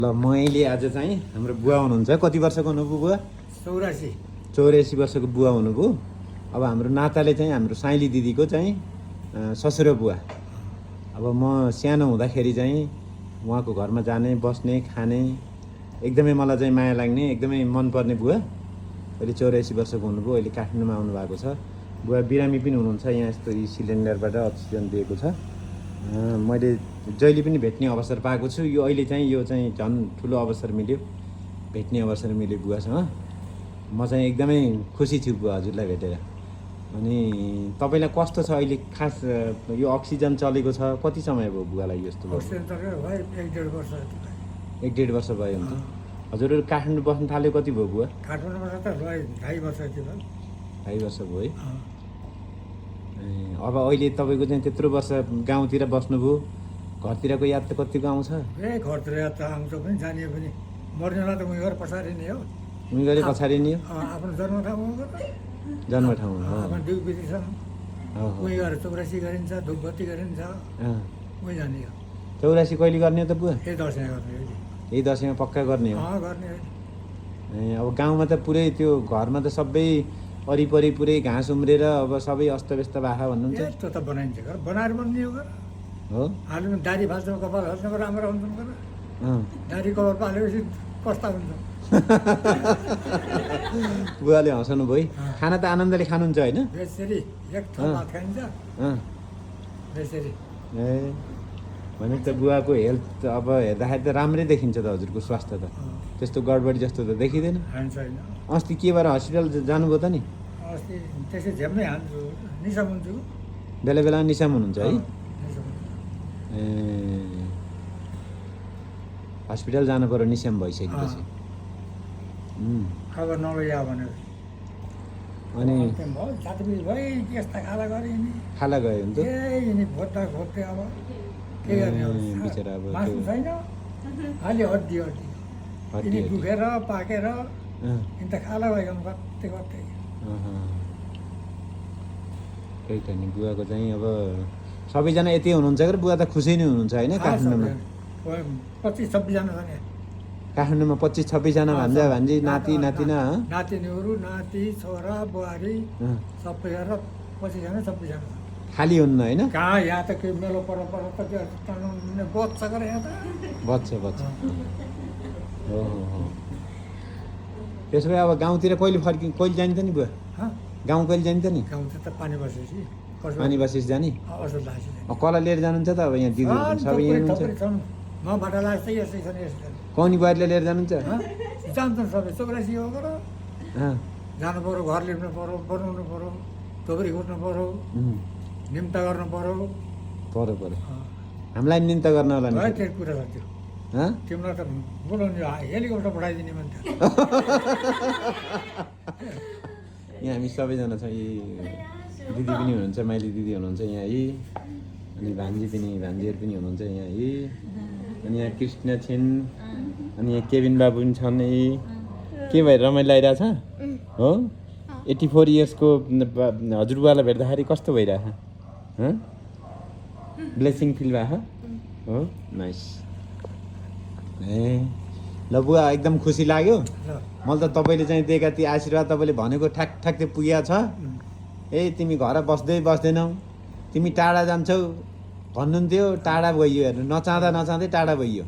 ल मैले आज चाहिँ हाम्रो बुवा हुनुहुन्छ, कति वर्षको हुनुभयो बुवा? 84 वर्षको बुवा हुनुभयो। अब हाम्रो नाताले चाहिँ हाम्रो साइली दिदीको चाहिँ ससुरा बुवा। अब म सानो हुँदाखेरि चाहिँ उहाँको घरमा जाने, बस्ने, खाने एकदमै मलाई चाहिँ माया लाग्ने, एकदमै मनपर्ने बुवा। अहिले 84 वर्षको हुनुभयो, अहिले काठमाडौँमा आउनु भएको छ। बुवा बिरामी पनि हुनुहुन्छ, यहाँ यस्तो सिलिन्डरबाट अक्सिजन दिएको छ। मैले जहिले पनि भेट्ने अवसर पाएको छु। यो अहिले चाहिँ यो चाहिँ झन् ठुलो अवसर मिल्यो, भेट्ने अवसर मिल्यो बुवासँग। म चाहिँ एकदमै खुसी छु बुवा हजुरलाई भेटेर। अनि तपाईँलाई कस्तो छ अहिले खास यो अक्सिजन चलेको छ? कति समय भयो बुवालाई यस्तो? अक्सिजन चलेको भयो 1.5 वर्ष। 1.5 वर्ष भयो हुन्छ। हजुरहरू काठमाडौँ बस्न थाल्यो कति भयो बुवा? काठमाडौँबाट त 2.5 वर्ष थियो। 2.5 वर्ष भयो है। अब अहिले तपाईँको चाहिँ त्यत्रो वर्ष गाउँतिर बस्नुभयो, घरतिरको याद त कतिको आउँछ? घरतिर याद त आउँछ पनि, जानियो पनि। मर्नेलाई त उयो गरेर पछाडि नै हो, उयो गरे पछाडि नि हो। आफ्नो जन्मठाउँमा जन्मठाउँ आफ्नो ड्युटीसँग उयो गरेर चौरासी गरिन्छ, धुपबत्ती गरिन्छ, उयो जाने हो। 84 कहिले गर्ने त बुवा? यही दसैँ गर्ने, यही दसैँमा पक्का गर्ने हो। गर्ने। अब गाउँमा त पुरै त्यो घरमा त सबै वरिपरि पुरै घाँस उम्रेर अब सबै अस्तव्यस्त भए भन्नुहुन्छ। यस्तो त बनाइन्छ घर, बनाएर बन्ने हो। हो हाल्नु दारी फाल्छौँ, कपाल फाल्छौँ, राम्रो हुन्छ गरेर दारी कपाल पालेपछि कस्ता हुन्छ। बुवाले हँसाउनु भयो। खाना त आनन्दले खानुहुन्छ होइन? बेसरी एक थप भात खाइन्छ बेसरी। ए भने त बुवाको हेल्थ अब हेर्दाखेरि त राम्रै देखिन्छ त, हजुरको स्वास्थ्य त त्यस्तो गडबडी जस्तो त देखिँदैन। छैन। अस्ति के भएर हस्पिटल जानुभयो त नि? अस्ति त्यसै झ्याम्मै हान्छु, निसाम हुन्छु। बेला बेला निसाम हुनुहुन्छ है? ए हस्पिटल जानु पर्यो निसाम भइसकेपछि। अब नलैया भनेर अनि छातीपिट भइ यस्ता खाला गरेँ नि, खाला गयो हुन्छ। यिनी खोज्दा खोज्दै अब के गर्ने बिचरा अब मासु छैन, खालि हड्डी हड्डी यिनी दुखेर पाकेर यिनी त खाला गयो कत्तै कत्तै। त्यही त नि बुवाको चाहिँ अब सबैजना यति हुनुहुन्छ कि बुवा त खुसी नै हुनुहुन्छ होइन? काठमाडौँमा 25-26 जना छ नि। काठमाडौँमा 25-26 जना भान्जा भान्जी, नाति नातिना, नातिनीहरू, नाति, छोरा, बुहारी सबै गरेर 25 जना 26 जना खाली हुन्न होइन? कहाँ यहाँ त के मेलो पर त बच्छ गरे यहाँ त बच्छ हो। त्यसो भए अब गाउँतिर कहिले कहिले जान्छ नि बुवा? गाउँ कहिले जान्छ नि? गाउँ त पानी बसेपछि पानी बसेपछि जाने। असल लाग्छ। कसलाई लिएर जानुहुन्छ त अब यहाँ दिदीहरू सबै यहाँ हुनुहुन्छ? मबाट लाग्छ यस्तै छन् यस्तै। कौनी बुहारीले लिएर जानुहुन्छ? जान्छन् सबै, चौरासी हो गर जानु पऱ्यो, घर लिप्नु पऱ्यो, बनाउनु पऱ्यो, टोकरी कुट्नु पऱ्यो, निम्ता गर्नु पऱ्यो। हामीलाई निम्ता गर्न होला नि? त्यो कुरा छ त्यो। तिमीलाई त बोलाउने हेलिकप्टर पठाइदिने भन्थ्यो। यहाँ हामी सबैजना छ, यी दिदी पनि हुनुहुन्छ, माइली दिदी हुनुहुन्छ यहाँ यी, अनि भान्जीहरू पनि हुनुहुन्छ यहाँ यी, अनि यहाँ कृष्ण छिन्, अनि यहाँ केबिन बाबु पनि छन् यी। के भएर रमाइलो लागिरहेछ हो? 84 इयर्सको हजुरबुवालाई भेट्दाखेरि कस्तो भइरहेछ? ब्लेसिङ फिल भएको हो? नाइस। ए ल बुवा एकदम खुसी लाग्यो मलाई त। तपाईँले चाहिँ दिएका ती आशीर्वाद तपाईँले भनेको ठ्याक्ठ्याक्कै पुगेको छ। ए तिमी घर बस्दैनौ, तिमी टाढा जान्छौ भन्नुहुन्थ्यो, टाढा गइयो हेर्नु, नचाहँदै टाढा गइयो।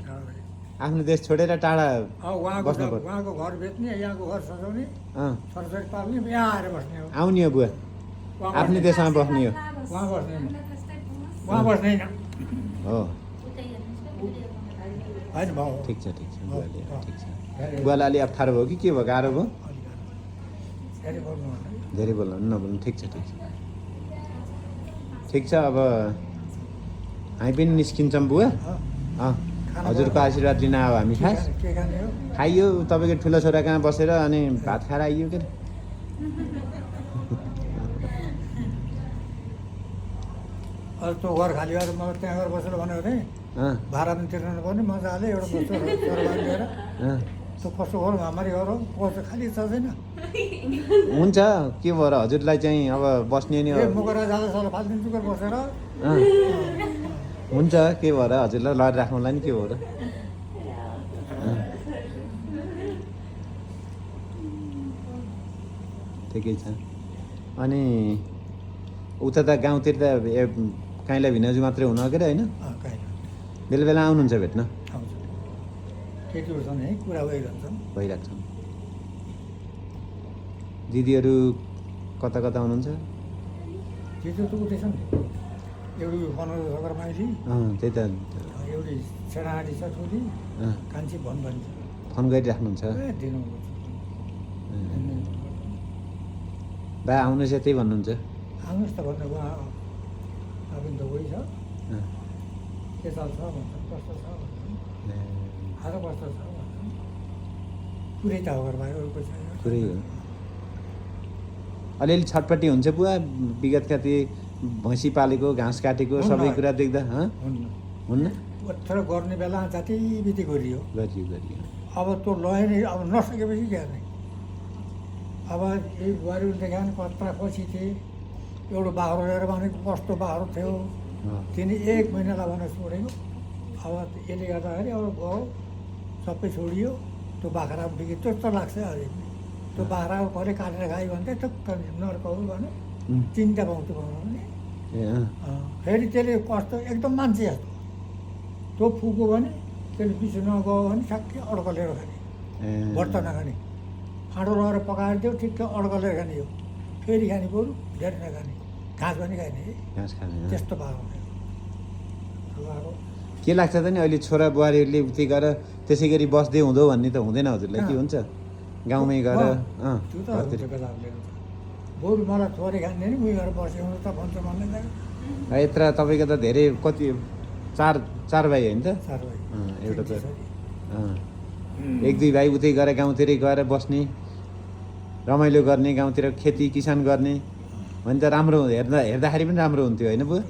आफ्नो देश छोडेर टाढा बस्नु पर्यो। उहाँको घर बेच्ने, यहाँको घर सजाउने, छोराछोरी पाल्ने, यहाँ आएर बस्ने हो। आउने हो बुवा, आफ्नै देशमा बस्ने हो। उहाँ बस्दैन हो। होइन भाउ। ठिक छ बुवाले, ठिक छ। बुवालाई अलि अप्ठ्यारो भयो कि के भयो, गाह्रो भयो? धेरै बोल्नु नबोल्नु। ठिक छ। अब हामी पनि निस्किन्छौँ बुवा। हजुरको आशीर्वाद लिन आयो हामी। खास खाइयो, तपाईँको ठुलो छोरा कहाँ बसेर अनि भात खाएर आइयो के? अरू त्यो घर खाली गरेर मलाई त्यहाँ गएर बसेर भनेको थिएँ, भाडा पनि तिर्नु नपर्ने, मजाले एउटा बस्छु लिएर। त्यो कस्तो घर हाम्रो घर हो, कस्तो खाली छ छैन। हुन्छ, के भएर हजुरलाई चाहिँ अब बस्ने नि मकर जाँदा साल फालिदिन्छु बसेर। हुन्छ, के भएर हजुरलाई लड राख्नुलाई नि के हो र? ठिकै छ। अनि उता त गाउँतिर त काइँला भिनाजु मात्रै हुनु अरे होइन? कहीँ बेला बेला आउनुहुन्छ भेट्न? आउँछ केटीहरू छन् है कुरा भइरहन्छन्। भइरहेको छ। दिदीहरू कता कता हुनुहुन्छ? त्यो त उतै छन् एउटी बनौँ सगरमाइली त्यही त एउटी सेनाहाटी छ छोरी कान्छी भन्छ फोन गरिराख्नुहुन्छ? दिनु बा आउनुहोस् यतै भन्नुहुन्छ? आउनुहोस् त भन्नु उहाँ अबिन त उही छ के चल्छ भन्छ कस्तो छ भन्छ आज कस्तो छ भन्छ पुरै त घर भयो अरू पैसा पुरै हो। अलिअलि छटपट्टि हुन्छ बुवा विगतका ती भैँसी पालेको घाँस काटेको सबै कुरा देख्दा? हुन्न तर गर्ने बेला जति बिति गरियो गरियो। अब त्यो लय नै अब नसकेपछि के गर्ने? अब यही बुहारी देखाएन कत्रा पछि थिए एउटा बाख्रो लिएर भनेको कस्तो बाख्रो थियो तिनी 1 महिनालाई भनेर छोडेको। अब यसले गर्दाखेरि अब गयो सबै छोडियो त्यो बाख्रा बिग्यो त्यस्तो लाग्छ अहिले त्यो बाख्रा कसले काटेर खायो भने चाहिँ टक्क नर्काउ भने चिन्ता पाउँथ्यो भने फेरि त्यसले कस्तो एकदम मान्छे जस्तो त्यो फुक्यो भने त्यसले पिछे नगयो भने ठ्याक्कै अड्कलेर खाने व्रत नखाने फाँडो लगाएर पकाएर दियो ठिक्कै अड्कलेर खाने हो फेरि खाने बरु धेरै नखाने घाँस पनि खाने घाँस खाने त्यस्तो पाएको के लाग्छ त नि अहिले छोरा बुहारीहरूले उति गएर त्यसै गरी बस्दै हुँदो भन्ने त हुँदैन हजुरलाई? के हुन्छ गाउँमै गएर त्यो त बरु मलाई छोरी खाने नि उयो गरेर बस्यो त भन्छ मलाई यत्र तपाईँको त धेरै कति चार भाइ होइन त? 4 भाइ एउटा त 1-2 भाइ उतै गएर गाउँतिरै गएर बस्ने रमाइलो गर्ने गाउँतिर खेती किसान गर्ने भने त राम्रो हेर्दाखेरि पनि राम्रो हुन्थ्यो होइन बुवा?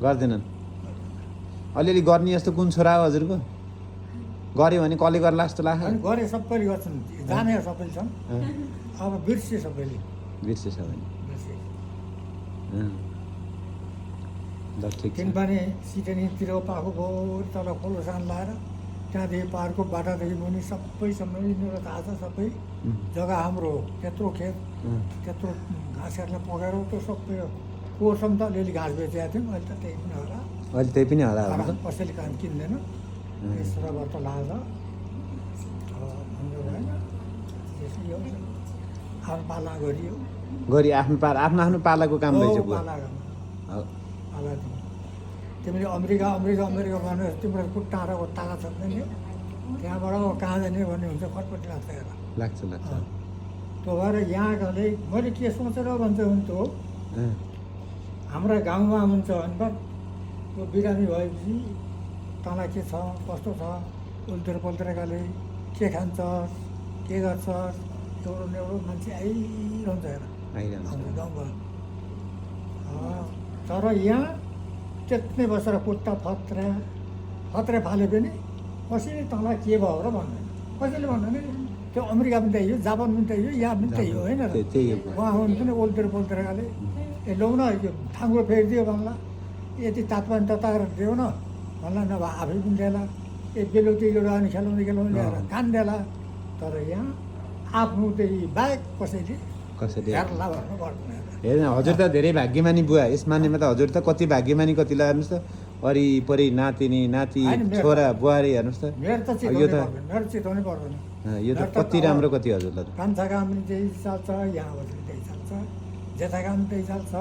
गर्दैनन्। अलिअलि गर्ने जस्तो कुन छोरा हो हजुरको? गऱ्यो भने कसले गर्ला जस्तो लाग्छ? गरे सबैले गर्छन् जाने सबैले छन् अब बिर्से सबैले बिर्से सबैले ल ठिक छ। किनभने सिटनीतिर पाएको भयो तल खोलो सान लाएर त्यहाँदेखि पाहाडको बाटादेखि मुनि सबै मेरो थाहा छ सबै जग्गा हाम्रो हो त्यत्रो खेत त्यत्रो घाँसहरूलाई पकाएर त्यो सबै कोर्सम त अलिअलि घाँस बेचेको थियौँ अहिले त त्यही पनि होला अहिले त्यही पनि होला कसैले काम किन्दैन यसबाट लाँदा आफ्नो पाला गरियो आफ्नो पालाको काम रहेछ पाला तिमीले अमेरिका भन्यो तिम्रो टाढाको ताला सक्दैन त्यहाँबाट कहाँ जाने भन्ने हुन्छ खटपटी लाग्छ त्यो भएर यहाँ गले मैले के सोचेर भन्छ हुन्थ्यो हाम्रा गाउँमा हुन्छ भने त्यो बिरामी भएपछि तँलाई के छ कस्तो छ उल्टेर पल्टेर गले के खान्छस् के गर्छस् एउटा मान्छे आइरहन्छ हेर गाउँमा तर यहाँ त्यत्नै बसेर कुट्टा फत्रे फाले पनि कसैले तँलाई के भयो र भन्दैन कसैले भन्दैन त्यो अमेरिका पनि त्यही हो जापान पनि त्यही हो यहाँ पनि त्यही हो होइन उहाँ पनि ओल्टेर पोल्टेर गले लौ न यो ठाङ्गो फेरिदियो भन्ला यति तापमान तताएर दियो न भन्ला नभए आफै पनि दिएला बेलुकी एउटा खेलाउने ल्याएर कान्देला तर यहाँ आफ्नो त्यही बाहेक कसैले हेर्ला भन्नु पर्दैन। हेर्न हजुर त धेरै भाग्यमानी बुवा यस मानेमा त हजुर त कति भाग्यमानी कतिलाई हेर्नुहोस् त वरिपरि नातिनी नाति छोरा बुहारी हेर्नुहोस् त मेरो चिताउनै पर्दैन यो त कति राम्रो कति हजुरलाई कान्छा काम पनि त्यही चल्छ यहाँ बसेर त्यही चल्छ जेठा काम त्यही चल्छ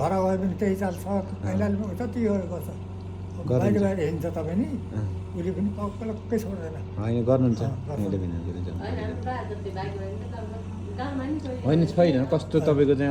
घर गए पनि त्यही चल्छ कैलाले पनि जति गर्छ बाहिर बाहिर हिँड्छ तपाईँ नि उसले पनि पक्कै छोड्दैन होइन गर्नुहुन्छ होइन छैन कस्तो तपाईँको चाहिँ अब